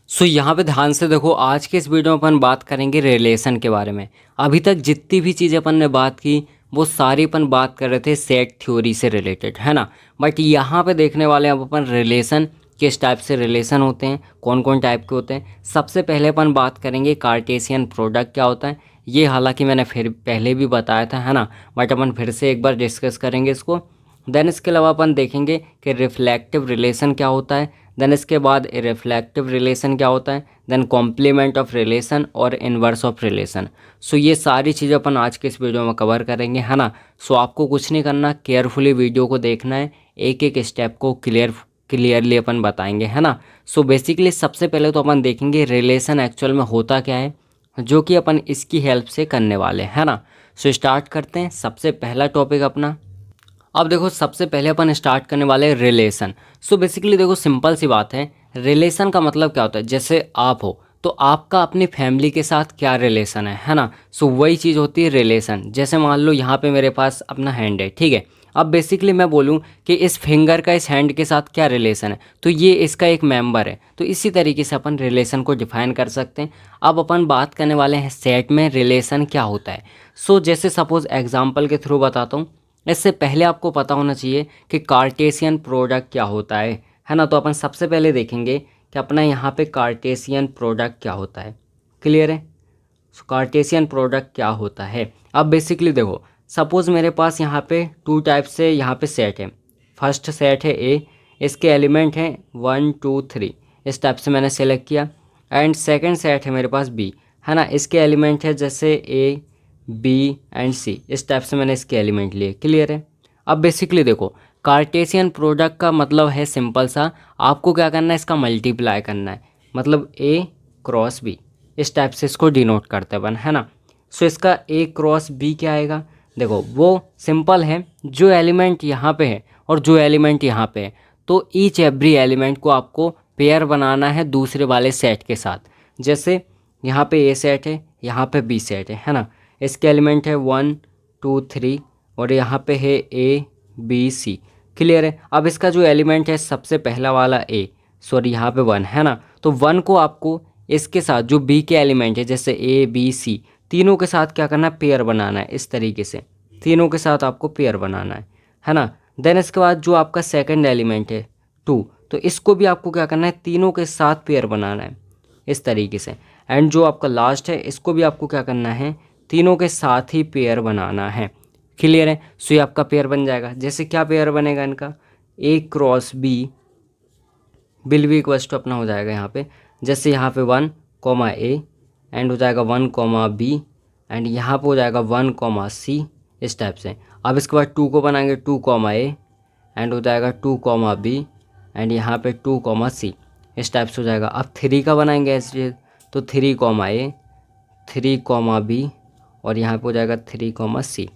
यहाँ पे ध्यान से देखो, आज के इस वीडियो में अपन बात करेंगे रिलेशन के बारे में। अभी तक जितनी भी चीज़ें अपन ने बात की वो सारी अपन बात कर रहे थे सेट थ्योरी से रिलेटेड, है ना। बट यहाँ पे देखने वाले हैं अब अपन रिलेशन, किस टाइप से रिलेशन होते हैं, कौन कौन टाइप के होते हैं। सबसे पहले अपन बात करेंगे कार्टेशियन प्रोडक्ट क्या होता है। ये हालांकि मैंने फिर पहले भी बताया था, है ना, बट अपन फिर से एक बार डिस्कस करेंगे इसको। देन इसके अलावा अपन देखेंगे कि रिफ्लेक्टिव रिलेशन क्या होता है। देन इसके बाद रिफ्लेक्टिव रिलेशन क्या होता है। देन कॉम्प्लीमेंट ऑफ रिलेशन और इन्वर्स ऑफ रिलेशन। ये सारी चीज़ें अपन आज के इस वीडियो में कवर करेंगे, है ना। आपको कुछ नहीं करना, केयरफुली वीडियो को देखना है, एक एक स्टेप को क्लियरली अपन बताएंगे, है ना। बेसिकली सबसे पहले तो अपन देखेंगे रिलेशन एक्चुअल में होता क्या है, जो कि अपन इसकी हेल्प से करने वाले हैं, है ना। स्टार्ट करते हैं सबसे पहला टॉपिक अपना। अब देखो, सबसे पहले अपन स्टार्ट करने वाले हैं रिलेशन। बेसिकली देखो, सिंपल सी बात है, रिलेशन का मतलब क्या होता है। जैसे आप हो तो आपका अपनी फैमिली के साथ क्या रिलेशन है ना। वही चीज़ होती है रिलेशन। जैसे मान लो यहाँ पे मेरे पास अपना हैंड है, ठीक है। अब बेसिकली मैं बोलूँ कि इस फिंगर का इस हैंड के साथ क्या रिलेशन है, तो ये इसका एक मेंबर है। तो इसी तरीके से अपन रिलेशन को डिफाइन कर सकते हैं। अब अपन बात करने वाले हैं सेट में रिलेशन क्या होता है। जैसे सपोज एग्जाम्पल के थ्रू बताता हूँ। इससे पहले आपको पता होना चाहिए कि कार्टेशियन प्रोडक्ट क्या होता है ना। तो अपन सबसे पहले देखेंगे कि अपना यहाँ पे कार्टेशियन प्रोडक्ट क्या होता है। क्लियर है। कार्टेशियन प्रोडक्ट क्या होता है। अब बेसिकली देखो, सपोज़ मेरे पास यहाँ पे टू टाइप से यहाँ पे सेट है। फर्स्ट सेट है ए, इसके एलिमेंट हैं 1 2 3, इस टाइप से मैंने सेलेक्ट किया। एंड सेकंड सेट है मेरे पास बी, है ना, इसके एलिमेंट है जैसे ए बी एंड सी, इस टाइप से मैंने इसके एलिमेंट लिए। क्लियर है। अब बेसिकली देखो, कार्टेशियन प्रोडक्ट का मतलब है सिंपल सा, आपको क्या करना है, इसका मल्टीप्लाई करना है। मतलब ए क्रॉस बी, इस टाइप से इसको डिनोट करते हैं अपन, है ना। इसका ए क्रॉस बी क्या आएगा। देखो वो सिंपल है, जो एलिमेंट यहाँ पे है और जो एलिमेंट यहाँ पे है, तो ईच एवरी एलिमेंट को आपको पेयर बनाना है दूसरे वाले सेट के साथ। जैसे यहाँ पे ए सेट है, यहाँ पे बी सेट है ना। इसके एलिमेंट है 1 2 3 और यहाँ पे है ए बी सी। क्लियर है। अब इसका जो एलिमेंट है सबसे पहला वाला ए, सॉरी यहाँ पे 1 है ना, तो 1 को आपको इसके साथ जो बी के एलिमेंट है जैसे ए बी सी, तीनों के साथ क्या करना है, पेयर बनाना है। इस तरीके से तीनों के साथ आपको पेयर बनाना है ना। देन इसके बाद जो आपका सेकंड एलिमेंट है 2, तो इसको भी आपको क्या करना है, तीनों के साथ पेयर बनाना है इस तरीके से। एंड जो आपका लास्ट है, इसको भी आपको क्या करना है, तीनों के साथ ही पेयर बनाना है। क्लियर है। ये आपका पेयर बन जाएगा। जैसे क्या पेयर बनेगा इनका, A cross B will be equals to अपना हो जाएगा यहाँ पे, जैसे यहाँ पे 1 कॉमा ए एंड हो जाएगा 1 कॉमा बी एंड यहाँ पे हो जाएगा 1 कॉमा सी, इस टाइप से। अब इसके बाद 2 को बनाएंगे 2 कॉमा ए एंड हो जाएगा 2 कॉमा बी एंड यहाँ पे 2 कॉमा सी, इस टाइप से हो जाएगा। अब 3 का बनाएंगे ऐसे, तो 3 कॉमा ए 3 कॉमा बी और यहाँ पे हो जाएगा 3 कॉमा सी,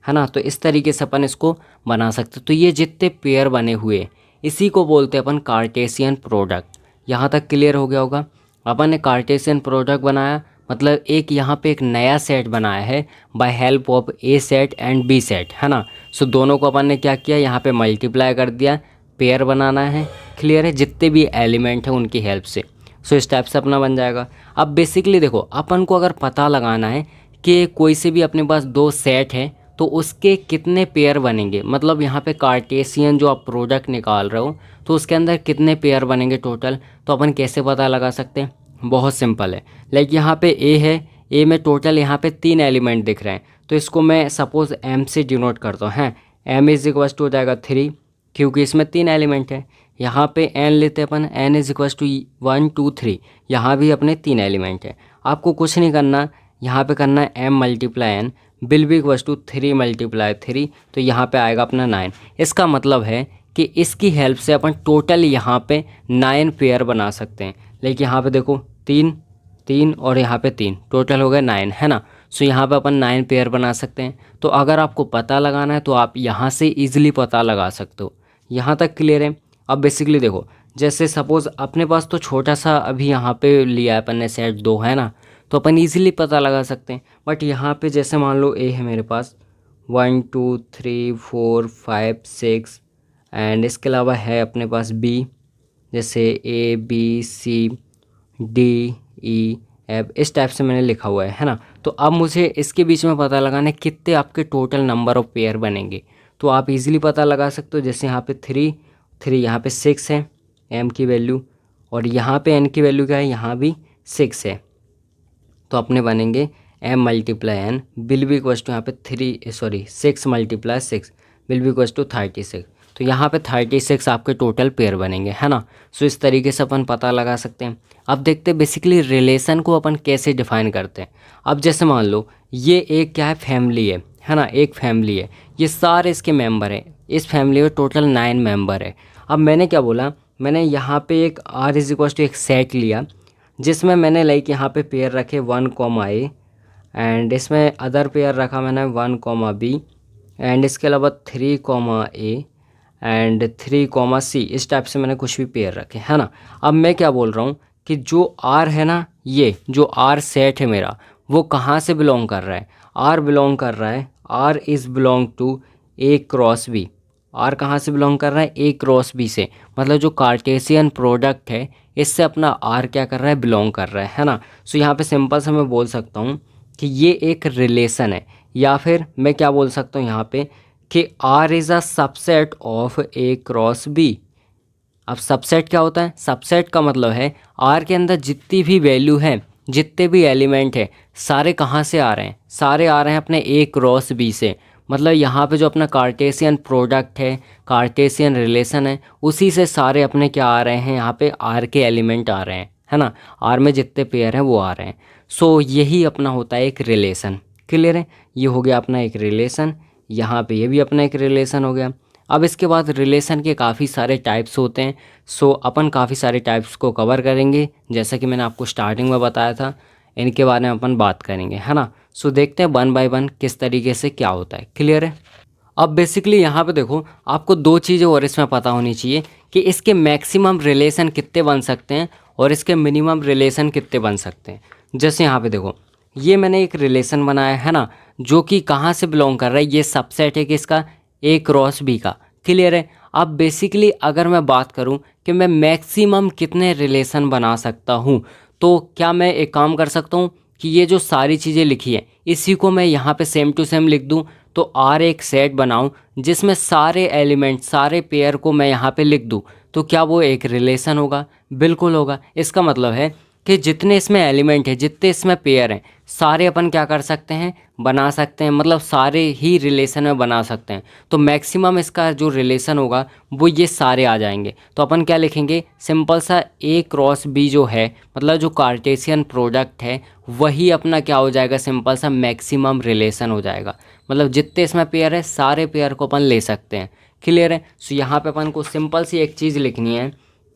है ना। तो इस तरीके से अपन इसको बना सकते। तो ये जितने पेयर बने हुए, इसी को बोलते हैं अपन कार्टेशियन प्रोडक्ट। यहाँ तक क्लियर हो गया होगा। अपन ने कार्टेशियन प्रोडक्ट बनाया, मतलब एक यहाँ पे एक नया सेट बनाया है by help of A set and B set, है ना। दोनों को अपन ने क्या किया, यहाँ पे मल्टीप्लाई कर दिया, पेयर बनाना है। क्लियर है। जितने भी एलिमेंट हैं उनकी हेल्प से। इस टाइप से अपना बन जाएगा। अब बेसिकली देखो, अपन को अगर पता लगाना है कि कोई से भी अपने पास दो सेट है तो उसके कितने पेयर बनेंगे, मतलब यहाँ पे कार्टेशियन जो आप प्रोडक्ट निकाल रहे हो तो उसके अंदर कितने पेयर बनेंगे टोटल, तो अपन कैसे पता लगा सकते हैं। बहुत सिंपल है। लाइक यहाँ पे ए है, ए में टोटल यहाँ पे 3 एलिमेंट दिख रहे हैं, तो इसको मैं सपोज एम से डिनोट करता हूँ। हैं, एम इज इक्वल्स टू हो जाएगा 3, क्योंकि इसमें 3 एलिमेंट है। यहाँ पे एन लेते हैं अपन, एन इज इक्वल्स टू 1 2 3, यहाँ भी अपने 3 एलिमेंट है। आपको कुछ नहीं करना, यहाँ पे करना है M multiply N will be equals to 3 multiply 3, तो यहाँ पे आएगा अपना 9। इसका मतलब है कि इसकी हेल्प से अपन टोटल यहाँ पे 9 पेयर बना सकते हैं। लेकिन यहाँ पे देखो 3 3 और यहाँ पे 3, टोटल हो गए 9, है ना। यहाँ पे अपन 9 पेयर बना सकते हैं। तो अगर आपको पता लगाना है तो आप यहाँ से ईजिली पता लगा सकते हो। यहाँ तक क्लियर है। अब बेसिकली देखो, जैसे सपोज़ अपने पास तो छोटा सा अभी यहाँ पे लिया है अपन ने सेट 2, है ना, तो अपन ईजिली पता लगा सकते हैं। बट यहाँ पे जैसे मान लो ए है मेरे पास 1 2 3 4 5 6 एंड इसके अलावा है अपने पास बी, जैसे ए बी सी, DEF इस टाइप से मैंने लिखा हुआ है ना। तो अब मुझे इसके बीच में पता लगाना है कितने आपके टोटल नंबर ऑफ पेयर बनेंगे। तो आप इजीली पता लगा सकते हो, जैसे यहाँ पे 3 यहाँ पे 6 है m की वैल्यू, और यहाँ पे n की वैल्यू क्या है, यहाँ भी 6 है। तो अपने बनेंगे m multiply n will be equals to यहाँ पे 6 multiply 6 will be equals to 36। तो यहाँ पे 36 आपके टोटल पेयर बनेंगे, है ना। सो इस तरीके से अपन पता लगा सकते हैं। अब देखते हैं बेसिकली रिलेशन को अपन कैसे डिफाइन करते हैं। अब जैसे मान लो ये एक क्या है, फैमिली है ना, एक फैमिली है, ये सारे इसके मेंबर हैं। इस फैमिली में टोटल 9 मेंबर है। अब मैंने क्या बोला, मैंने यहाँ पे एक r इज इक्वल्स टू एक सेट लिया, जिसमें मैंने लाइक यहाँ पे पेयर रखे 1, एंड इसमें अदर पेयर रखा मैंने 1, एंड इसके अलावा 3, एंड 3, इस टाइप से मैंने कुछ भी पेयर रखे, है ना। अब मैं क्या बोल रहा हूँ कि जो R है ना, ये जो R सेट है मेरा, वो कहाँ से बिलोंग कर रहा है, R बिलोंग कर रहा है, R is belong to A cross B। R कहाँ से बिलोंग कर रहा है, A क्रॉस B से, मतलब जो कार्टेशियन प्रोडक्ट है इससे अपना R क्या कर रहा है, बिलोंग कर रहा है ना। सो यहाँ पे सिंपल से मैं बोल सकता हूँ कि ये एक रिलेशन है, या फिर मैं क्या बोल सकता हूँ यहाँ पे कि R is a subset of A cross B। अब सबसेट क्या होता है, सबसेट का मतलब है R के अंदर जितनी भी वैल्यू है, जितने भी एलिमेंट है, सारे कहाँ से आ रहे हैं, सारे आ रहे हैं अपने A क्रॉस B से। मतलब यहाँ पे जो अपना कार्टेशियन प्रोडक्ट है, कार्टेशियन रिलेशन है, उसी से सारे अपने क्या आ रहे हैं, यहाँ पे R के एलिमेंट आ रहे हैं, है ना। R में जितने पेयर हैं वो आ रहे हैं। सो यही अपना होता है एक रिलेशन। क्लियर है, ये हो गया अपना एक रिलेशन। यहाँ पे ये भी अपना एक रिलेशन हो गया। अब इसके बाद रिलेशन के काफ़ी सारे टाइप्स होते हैं। सो अपन काफ़ी सारे टाइप्स को कवर करेंगे, जैसा कि मैंने आपको स्टार्टिंग में बताया था, इनके बारे में अपन बात करेंगे, है ना। सो देखते हैं 1 बाय 1 किस तरीके से क्या होता है। क्लियर है। अब बेसिकली यहाँ पे देखो, आपको 2 चीज़ें और इसमें पता होनी चाहिए कि इसके मैक्सिमम रिलेशन कितने बन सकते हैं और इसके मिनिमम रिलेशन कितने बन सकते हैं। जैसे यहाँ पे देखो, ये मैंने एक रिलेशन बनाया है ना, जो कि कहाँ से बिलोंग कर रहा है, ये सबसेट है किसका, A क्रॉस B का। क्लियर है। अब बेसिकली अगर मैं बात करूं कि मैं मैक्सिमम कितने रिलेशन बना सकता हूं, तो क्या मैं एक काम कर सकता हूं कि ये जो सारी चीज़ें लिखी है इसी को मैं यहाँ पे सेम टू सेम लिख दूं। तो R एक सेट बनाऊं जिसमें सारे एलिमेंट, सारे पेयर को मैं यहाँ पे लिख दूं, तो क्या वो एक रिलेशन होगा, बिल्कुल होगा। इसका मतलब है कि जितने इसमें एलिमेंट है, जितने इसमें पेयर हैं, सारे अपन क्या कर सकते हैं, बना सकते हैं, मतलब सारे ही रिलेशन में बना सकते हैं। तो मैक्सिमम इसका जो रिलेशन होगा वो ये सारे आ जाएंगे। तो अपन क्या लिखेंगे, सिंपल सा A क्रॉस B जो है, मतलब जो कार्टेशियन प्रोडक्ट है, वही अपना क्या हो जाएगा, सिंपल सा मैक्सिमम रिलेशन हो जाएगा। मतलब जितने इसमें पेयर है सारे पेयर को अपन ले सकते हैं। क्लियर है। सो यहाँ पे अपन को सिंपल सी एक चीज़ लिखनी है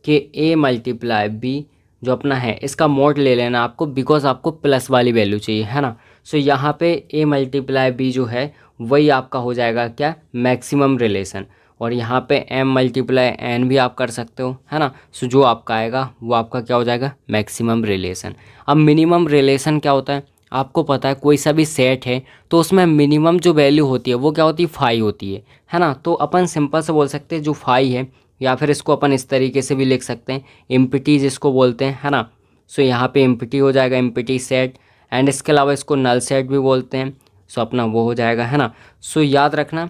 कि A मल्टीप्लाई B जो अपना है इसका मोड ले लेना आपको, बिकॉज आपको प्लस वाली वैल्यू चाहिए, है ना। सो यहाँ पे A मल्टीप्लाई B जो है वही आपका हो जाएगा क्या, मैक्सिमम रिलेशन। और यहाँ पे M मल्टीप्लाई N भी आप कर सकते हो, है ना। सो जो आपका आएगा वो आपका क्या हो जाएगा, मैक्सिमम रिलेशन। अब मिनिमम रिलेशन क्या होता है, आपको पता है कोई सा भी सेट है तो उसमें मिनिमम जो वैल्यू होती है वो क्या होती है, 5 होती है ना। तो अपन सिंपल से बोल सकते हैं जो 5 है, या फिर इसको अपन इस तरीके से भी लिख सकते हैं, एम्प्टी जिसको बोलते हैं, है ना। सो यहाँ पे एम्प्टी हो जाएगा, एम्प्टी सेट, एंड इसके अलावा इसको नल सेट भी बोलते हैं। सो अपना वो हो जाएगा, है ना। सो याद रखना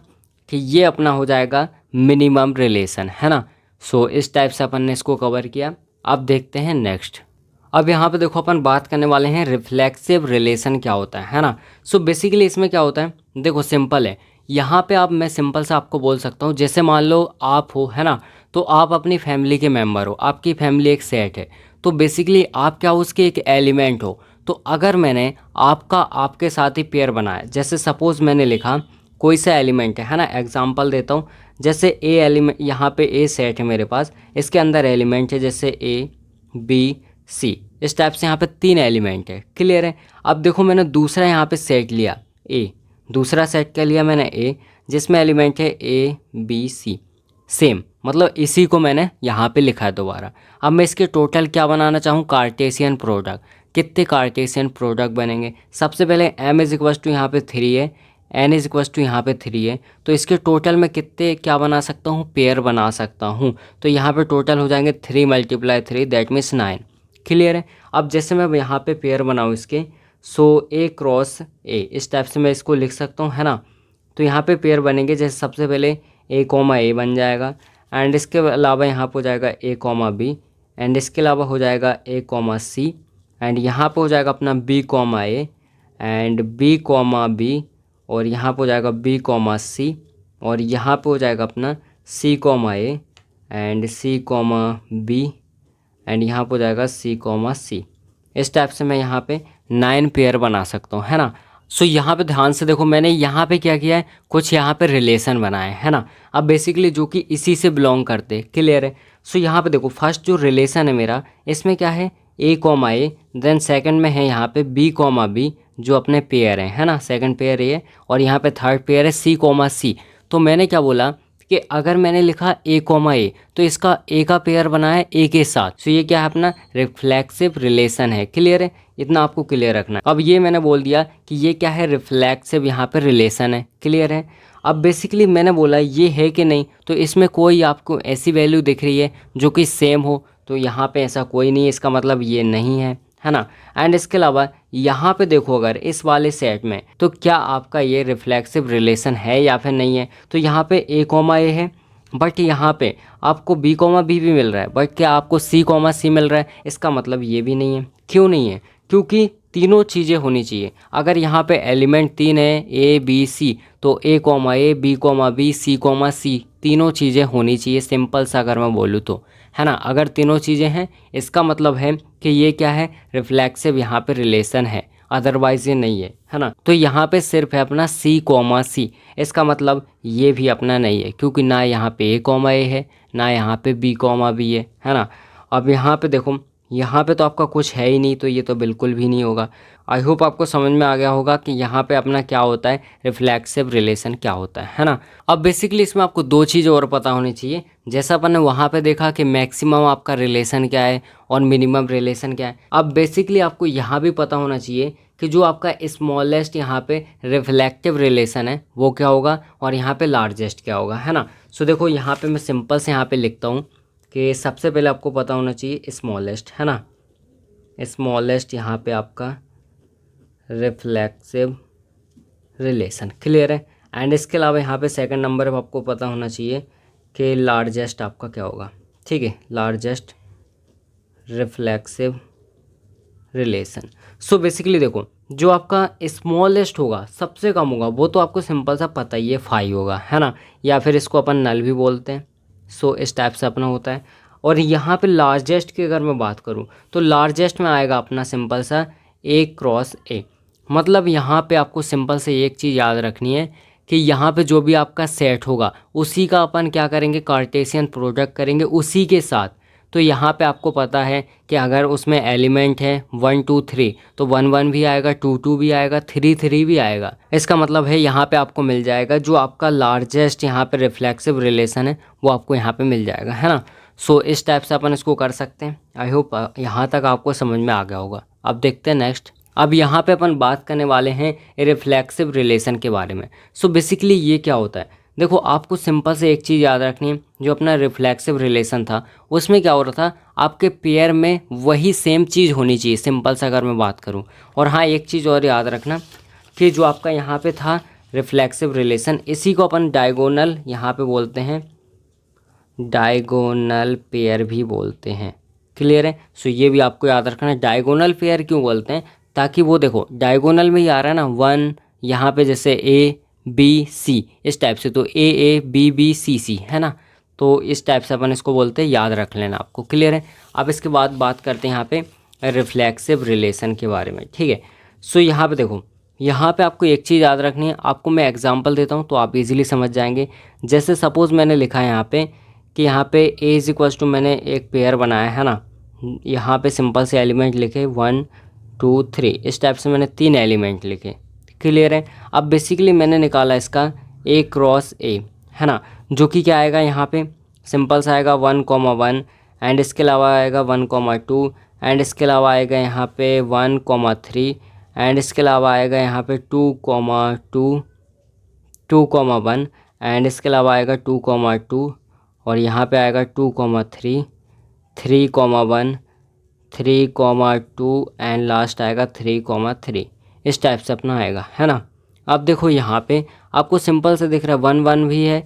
कि ये अपना हो जाएगा मिनिमम रिलेशन, है ना। सो इस टाइप से अपन ने इसको कवर किया। अब देखते हैं नेक्स्ट। अब यहाँ पे देखो अपन बात करने वाले हैं रिफ्लेक्सिव रिलेशन क्या होता है ना। सो बेसिकली इसमें क्या होता है, देखो सिंपल है। यहाँ पे आप, मैं सिंपल सा आपको बोल सकता हूँ, जैसे मान लो आप हो, है ना, तो आप अपनी फैमिली के मेंबर हो, आपकी फैमिली एक सेट है, तो बेसिकली आप क्या उसके एक एलिमेंट हो। तो अगर मैंने आपका आपके साथ ही पेयर बनाया, जैसे सपोज़ मैंने लिखा कोई सा एलिमेंट है ना, एग्जांपल देता हूँ, जैसे ए एलिमेंट, यहाँ पे ए सेट है मेरे पास, इसके अंदर एलिमेंट है जैसे A B C, इस टाइप से यहाँ पे 3 एलिमेंट है। क्लियर है। अब देखो मैंने दूसरा यहाँ पे सेट लिया A, दूसरा सेट क्या लिया मैंने A, जिसमें एलिमेंट है A B C, सेम, मतलब इसी को मैंने यहाँ पे लिखा है दोबारा। अब मैं इसके टोटल क्या बनाना चाहूँ, कार्टेशियन प्रोडक्ट। कितने कार्टेशियन प्रोडक्ट बनेंगे, सबसे पहले M इज इक्वस टू यहाँ पे 3 है, N इज इक्वस टू यहाँ पे 3 है, तो इसके टोटल में कितने क्या बना सकता हूँ, पेयर बना सकता हूँ। तो यहाँ पे टोटल हो जाएंगे 3 मल्टीप्लाई 3 दैट मीन्स 9। क्लियर है। अब जैसे मैं यहाँ पे पेयर बनाऊँ इसके, सो ए क्रॉस ए, इस टाइप से मैं इसको लिख सकता हूँ, है ना। तो यहाँ पे पेयर बनेंगे, जैसे सबसे पहले ए कॉमा ए बन जाएगा, एंड इसके अलावा यहाँ पे हो जाएगा ए कॉमा बी, एंड इसके अलावा हो जाएगा ए कॉमा सी, एंड यहाँ पे हो जाएगा अपना B comma A, and B comma B, और यहाँ पे हो जाएगा बी कॉमा सी, और यहाँ पे हो जाएगा अपना C comma A, and C comma B, and यहाँ पे हो जाएगा सी कॉमा सी। इस टाइप से मैं यहाँ पे 9 पेयर बना सकता हूँ, है ना। सो यहाँ पे ध्यान से देखो, मैंने यहाँ पे क्या किया है, कुछ यहाँ पे रिलेशन बनाए, है ना। अब बेसिकली जो कि इसी से बिलोंग करते हैं, क्लियर है। सो यहाँ पे देखो, फर्स्ट जो रिलेशन है मेरा, इसमें क्या है, ए कॉमा ए, देन सेकंड में है यहाँ पे बी कॉमा बी, जो अपने पेयर हैं, है ना, सेकंड पेयर ये है, और यहाँ पे थर्ड पेयर है सी कॉमा सी। तो मैंने क्या बोला कि अगर मैंने लिखा ए कॉमा ए, तो इसका ए का पेयर बना है ए के साथ, तो ये क्या है, अपना रिफ्लेक्सिव रिलेशन है, क्लियर है। इतना आपको क्लियर रखना है। अब ये मैंने बोल दिया कि ये क्या है, रिफ्लेक्सिव यहाँ पे रिलेशन है, क्लियर है। अब बेसिकली मैंने बोला ये है कि नहीं, तो इसमें कोई आपको ऐसी वैल्यू दिख रही है जो कि सेम हो, तो यहाँ पे ऐसा कोई नहीं है, इसका मतलब ये नहीं है ना। एंड इसके अलावा यहाँ पे देखो, अगर इस वाले सेट में, तो क्या आपका ये रिफ्लेक्सिव रिलेशन है या फिर नहीं है। तो यहाँ पे ए कॉमा ए है, बट यहाँ पे आपको बी कॉमा बी भी मिल रहा है, बट क्या आपको सी कॉमा सी मिल रहा है, इसका मतलब ये भी नहीं है। क्यों नहीं है, क्योंकि तीनों चीज़ें होनी चाहिए। अगर यहाँ पे एलिमेंट 3 है, ए बी सी, तो ए कॉमा ए, B comma B, C comma सी, तीनों चीज़ें होनी चाहिए, सिंपल सा अगर मैं बोलूँ तो, है ना। अगर तीनों चीज़ें हैं, इसका मतलब है कि ये क्या है, रिफ्लेक्सिव यहाँ पे रिलेशन है, अदरवाइज ये नहीं है ना। तो यहाँ पे सिर्फ है अपना सी कॉमा सी, इसका मतलब ये भी अपना नहीं है, क्योंकि ना यहाँ पे ए कॉमा ए है, ना यहाँ पे बी कॉमा बी है ना। अब यहाँ पे देखो, यहाँ पे तो आपका कुछ है ही नहीं, तो ये तो बिल्कुल भी नहीं होगा। आई होप आपको समझ में आ गया होगा कि यहाँ पे अपना क्या होता है, रिफ्लेक्सिव रिलेशन क्या होता है ना। अब बेसिकली इसमें आपको दो चीज़ और पता होनी चाहिए। जैसा अपन ने वहाँ पे देखा कि मैक्सिमम आपका रिलेशन क्या है और मिनिमम रिलेशन क्या है, अब बेसिकली आपको यहाँ भी पता होना चाहिए कि जो आपका स्मॉलेस्ट यहाँ पे रिफ्लेक्टिव रिलेशन है वो क्या होगा, और यहाँ पे लार्जेस्ट क्या होगा, है ना। सो देखो, यहाँ पे मैं सिंपल से यहाँ पे लिखता हूँ कि सबसे पहले आपको पता होना चाहिए स्मॉलेस्ट, है ना। स्मॉलेस्ट यहाँ पे आपका रिफ्लेक्सिव रिलेशन, क्लियर है। एंड इसके अलावा यहाँ पे सेकंड नंबर पर आपको पता होना चाहिए कि लार्जेस्ट आपका क्या होगा, ठीक है, largest reflexive relation. So basically देखो, जो आपका स्मॉलेस्ट होगा, सबसे कम होगा, वो तो आपको सिंपल सा पता ही है, 5 होगा, है ना, या फिर इसको अपन नल भी बोलते हैं। सो इस टाइप से अपना होता है। और यहाँ पे लार्जेस्ट की अगर मैं बात करूँ, तो लार्जेस्ट में आएगा अपना सिंपल सा ए क्रॉस ए। मतलब यहाँ पे आपको सिंपल से एक चीज़ याद रखनी है कि यहाँ पे जो भी आपका सेट होगा, उसी का अपन क्या करेंगे, कार्टेशियन प्रोडक्ट करेंगे उसी के साथ। तो यहाँ पे आपको पता है कि अगर उसमें एलिमेंट है 1 2 3, तो 1 1 भी आएगा, 2 2 भी आएगा, 3 3 भी आएगा। इसका मतलब है यहाँ पे आपको मिल जाएगा जो आपका लार्जेस्ट यहाँ पे रिफ्लेक्सिव रिलेशन है, वो आपको यहाँ पे मिल जाएगा, है ना। सो इस टाइप से अपन इसको कर सकते हैं। आई होप यहाँ तक आपको समझ में आ गया होगा। अब देखते हैं नेक्स्ट। अब यहाँ पे अपन बात करने वाले हैं रिफ्लेक्सिव रिलेशन के बारे में। सो बेसिकली ये क्या होता है, देखो आपको सिंपल से एक चीज़ याद रखनी है, जो अपना रिफ्लेक्सिव रिलेशन था उसमें क्या हो रहा था, आपके पेयर में वही सेम चीज़ होनी चाहिए, सिंपल सा अगर मैं बात करूं। और हाँ, एक चीज़ और याद रखना कि जो आपका यहाँ पे था रिफ्लेक्सिव रिलेशन, इसी को अपन डायगोनल यहाँ पे बोलते हैं, डायगोनल पेयर भी बोलते हैं, क्लियर है। सो ये भी आपको याद रखना है, डायगोनल पेयर क्यों बोलते हैं, ताकि वो देखो डायगोनल में ही आ रहा है ना 1, यहाँ पे जैसे ए बी सी, इस टाइप से, तो ए ए बी बी सी सी, है ना। तो इस टाइप से अपन इसको बोलते हैं, याद रख लेना आपको, क्लियर है। अब इसके बाद बात करते हैं यहाँ पे रिफ्लेक्सिव रिलेशन के बारे में, ठीक है। सो यहाँ पे देखो, यहाँ पे आपको एक चीज़ याद रखनी है, आपको मैं एग्जांपल देता हूँ तो आप इजीली समझ जाएंगे। जैसे सपोज़ मैंने लिखा है यहाँ पे कि यहाँ पे ए इज इक्वल्स टू, मैंने एक पेयर बनाया है ना, यहाँ पे सिंपल से एलिमेंट लिखे 1 2 3, इस टाइप से मैंने 3 एलिमेंट लिखे, क्लियर है। अब बेसिकली मैंने निकाला इसका ए क्रॉस ए, है ना, जो कि क्या आएगा, यहाँ पे सिंपल सा आएगा 1 1, एंड इसके अलावा आएगा 1 2, एंड इसके अलावा आएगा यहाँ पे 1 3, एंड इसके अलावा आएगा यहाँ पे 2 2 2 1, एंड इसके अलावा आएगा 2 2, और यहाँ पे आएगा 2 3 3 1, 3,2 एंड लास्ट आएगा 3,3, इस टाइप से अपना आएगा, है ना। अब देखो यहाँ पे आपको सिंपल से दिख रहा है 1 1 भी है,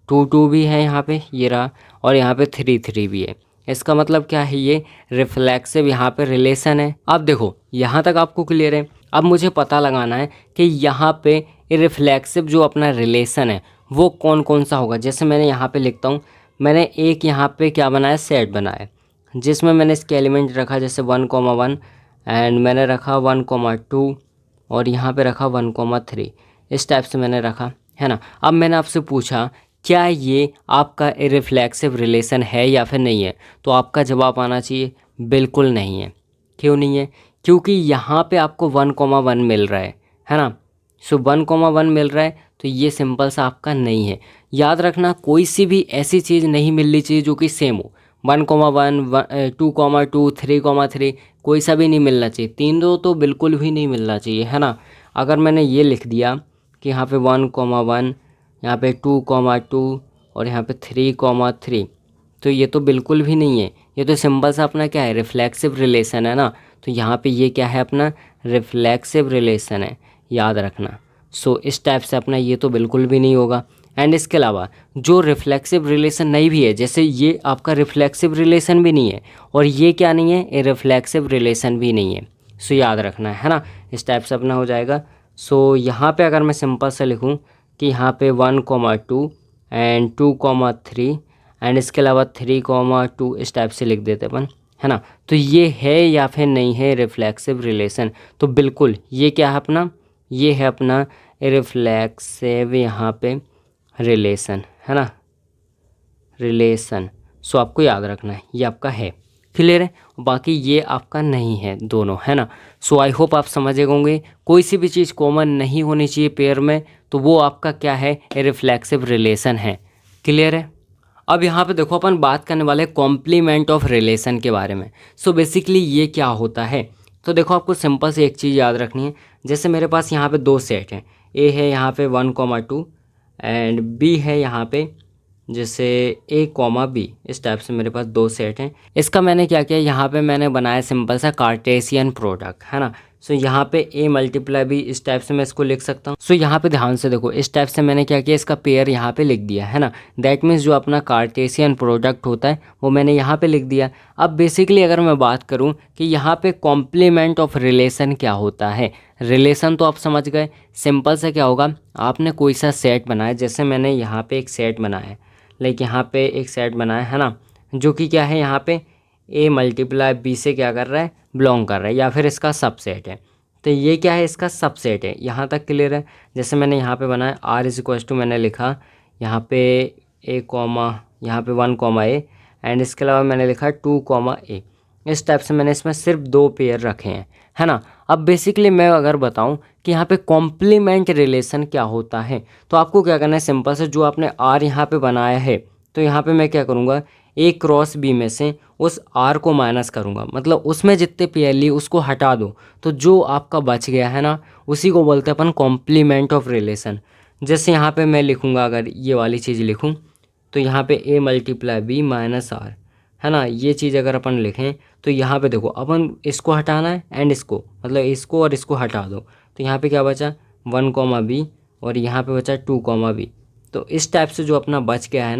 2 2 भी है यहाँ पे, ये रहा, और यहाँ पे 3 3 भी है। इसका मतलब क्या है, ये रिफ्लेक्सिव यहाँ पे रिलेशन है। अब देखो यहाँ तक आपको क्लियर है। अब मुझे पता लगाना है कि यहाँ पे रिफ्लेक्सिव जो अपना रिलेशन है वो कौन कौन सा होगा। जैसे मैंने यहाँ पे लिखता हूँ, मैंने एक यहाँ पे क्या बनाया, सेट बनाया, जिसमें मैंने इसके एलिमेंट रखा जैसे 1,1 एंड मैंने रखा 1,2 और यहाँ पे रखा 1,3, इस टाइप से मैंने रखा, है ना। अब मैंने आपसे पूछा क्या ये आपका रिफ्लेक्सिव रिलेशन है या फिर नहीं है, तो आपका जवाब आना चाहिए बिल्कुल नहीं है। क्यों नहीं है, क्योंकि यहाँ पे आपको 1,1 मिल रहा है ना। सो 1,1 मिल रहा है तो ये सिंपल सा आपका नहीं है। याद रखना कोई सी भी ऐसी चीज़ नहीं मिलनी चाहिए जो कि सेम हो। 1,1 2,2 3,3 कोई सा भी नहीं मिलना चाहिए, 3 2 तो बिल्कुल भी नहीं मिलना चाहिए, है ना। अगर मैंने ये लिख दिया कि यहाँ पे 1,1, यहाँ पे 2,2 और यहाँ पे 3,3, तो ये तो बिल्कुल भी नहीं है। ये तो सिंपल सा अपना क्या है, रिफ्लेक्सिव रिलेशन है ना। तो यहाँ पे ये क्या है, अपना रिफ्लेक्सिव रिलेशन है, याद रखना। सो इस टाइप से अपना ये तो बिल्कुल भी नहीं होगा। एंड इसके अलावा जो रिफ्लेक्सिव रिलेशन नहीं भी है, जैसे ये आपका रिफ्लेक्सिव रिलेशन भी नहीं है और ये क्या नहीं है, ये रिफ्लेक्सिव रिलेशन भी नहीं है। सो याद रखना है ना, इस टाइप से अपना हो जाएगा। सो यहाँ पे अगर मैं सिंपल से लिखूँ कि यहाँ पे 1,2 एंड 2,3 एंड इसके अलावा 3,2 इस टाइप से लिख देते अपन, है ना। तो ये है या फिर नहीं है रिफ्लेक्सिव रिलेशन, तो बिल्कुल ये क्या है अपना, ये है अपना रिफ्लेक्सिव यहाँ पे रिलेशन, है ना, रिलेशन। सो आपको याद रखना है ये आपका है, क्लियर है। बाकी ये आपका नहीं है दोनों, है ना। सो आई होप आप समझ गए होंगे। कोई सी भी चीज़ कॉमन नहीं होनी चाहिए पेयर में, तो वो आपका क्या है, रिफ्लेक्सिव रिलेशन है, क्लियर है। अब यहाँ पे देखो अपन बात करने वाले कॉम्प्लीमेंट ऑफ रिलेशन के बारे में। सो बेसिकली ये क्या होता है, तो देखो आपको सिंपल से एक चीज़ याद रखनी है। जैसे मेरे पास यहाँ पे 2 सेट हैं, ए है यहाँ पे 1,2 एंड बी है यहाँ पे जैसे A, B, इस टाइप से मेरे पास 2 सेट हैं। इसका मैंने क्या किया, यहाँ पे मैंने बनाया सिंपल सा कार्टेशियन प्रोडक्ट, है ना। सो यहाँ पे A मल्टीप्लाई B इस टाइप से मैं इसको लिख सकता हूँ। सो यहाँ पे ध्यान से देखो, इस टाइप से मैंने क्या किया, इसका पेयर यहाँ पे लिख दिया, है ना। दैट मीन्स जो अपना कार्टेशियन प्रोडक्ट होता है वो मैंने यहाँ पे लिख दिया। अब बेसिकली अगर मैं बात करूँ कि यहाँ पे कॉम्प्लीमेंट ऑफ रिलेशन क्या होता है, रिलेशन तो आप समझ गए। सिंपल से क्या होगा, आपने कोई सा सेट बनाया, जैसे मैंने यहाँ पे एक सेट बनाया है, लाइक यहाँ पे एक सेट बनाया है ना, जो कि क्या है, यहाँ पे A मल्टीप्लाई B से क्या कर रहा है, बिलोंग कर रहा है, या फिर इसका सबसेट है। तो ये क्या है, इसका सबसेट है। यहाँ तक क्लियर है। जैसे मैंने यहाँ पे बनाया R मैंने लिखा यहाँ पे A कॉमा, यहाँ पे 1,A एंड इसके अलावा मैंने लिखा 2,A। इस टाइप से मैंने इसमें सिर्फ 2 पेयर रखे हैं, है ना। अब बेसिकली मैं अगर बताऊं कि यहाँ पे कॉम्प्लीमेंट रिलेशन क्या होता है, तो आपको क्या करना है, सिंपल से जो आपने आर यहाँ पे बनाया है, तो यहाँ पे मैं क्या करूँगा, A क्रॉस B में से उस R को माइनस करूँगा, मतलब उसमें जितने पेयर लिए उसको हटा दो, तो जो आपका बच गया है ना, उसी को बोलते हैं अपन कॉम्प्लीमेंट ऑफ रिलेशन। जैसे यहाँ पे मैं लिखूँगा, अगर ये वाली चीज़ लिखूँ तो यहाँ पे A multiply B minus R, है ना। ये चीज़ अगर अपन लिखें तो यहाँ पे देखो, अपन इसको हटाना है एंड इसको, मतलब इसको और इसको हटा दो, तो यहाँ पे क्या बचा, 1,B और यहाँ पे बचा 2,B। तो इस टाइप से जो अपना बच गया है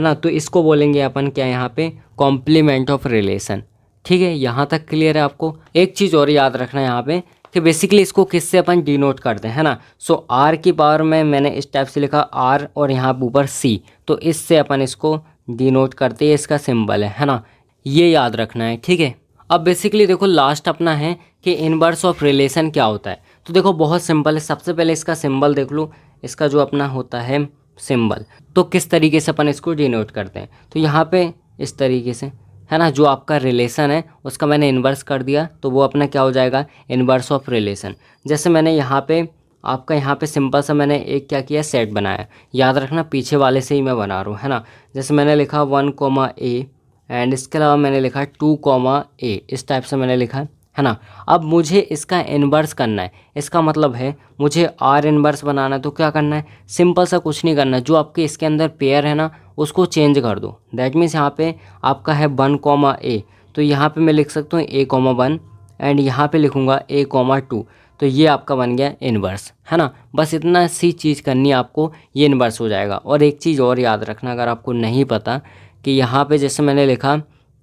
ना, तो इसको बोलेंगे अपन क्या, यहाँ पे कॉम्प्लीमेंट ऑफ रिलेशन। ठीक है, यहाँ तक क्लियर है आपको। एक चीज़ और याद रखना है यहाँ पे कि बेसिकली इसको किससे अपन डिनोट करते हैं, है ना। सो आर की पावर में मैंने इस टाइप से लिखा आर और यहाँ ऊपर सी, तो इससे अपन इसको डिनोट करते हैं, इसका सिंबल है ना। ये याद रखना है, ठीक है। अब बेसिकली देखो लास्ट अपना है कि इनवर्स ऑफ रिलेशन क्या होता है। तो देखो बहुत सिंपल है, सबसे पहले इसका सिंबल देख लो। इसका जो अपना होता है सिंबल, तो किस तरीके से अपन इसको डिनोट करते हैं, तो यहाँ पे इस तरीके से, है ना। जो आपका रिलेशन है उसका मैंने इन्वर्स कर दिया, तो वो अपना क्या हो जाएगा, इन्वर्स ऑफ रिलेशन। जैसे मैंने यहाँ पे आपका यहाँ पे सिंपल सा मैंने एक क्या किया, सेट बनाया। याद रखना पीछे वाले से ही मैं बना रहा हूँ, है ना। जैसे मैंने लिखा 1,A एंड इसके अलावा मैंने लिखा 2,A, इस टाइप से मैंने लिखा, है ना। अब मुझे इसका इन्वर्स करना है, इसका मतलब है मुझे R इन्वर्स बनाना है। तो क्या करना है, सिंपल सा कुछ नहीं करना है, जो आपके इसके अंदर पेयर है ना उसको चेंज कर दो। दैट मीन्स यहाँ पे आपका है 1,A, तो यहाँ पे मैं लिख सकता हूँ a,1 एंड यहाँ पे लिखूँगा a,2, तो ये आपका बन गया इन्वर्स, है ना। बस इतना सी चीज़ करनी है आपको, ये इन्वर्स हो जाएगा। और एक चीज़ और याद रखना, अगर आपको नहीं पता कि यहाँ पे जैसे मैंने लिखा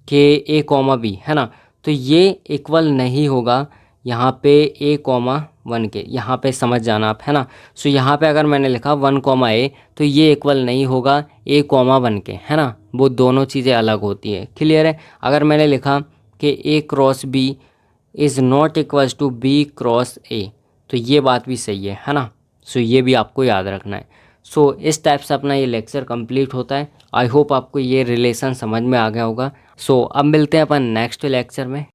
कि a,b, है ना, तो ये इक्वल नहीं होगा यहाँ पे a,1 के, यहाँ पे समझ जाना आप, है ना। सो यहाँ पे अगर मैंने लिखा 1,a, तो ये इक्वल नहीं होगा a,1 के, है ना। वो दोनों चीज़ें अलग होती है, क्लियर है। अगर मैंने लिखा कि a×b is not equals to b×a, तो ये बात भी सही है ना। सो ये भी आपको याद रखना है। सो इस टाइप से अपना ये लेक्चर कंप्लीट होता है। आई होप आपको ये रिलेशन समझ में आ गया होगा। सो अब मिलते हैं अपन नेक्स्ट लेक्चर में।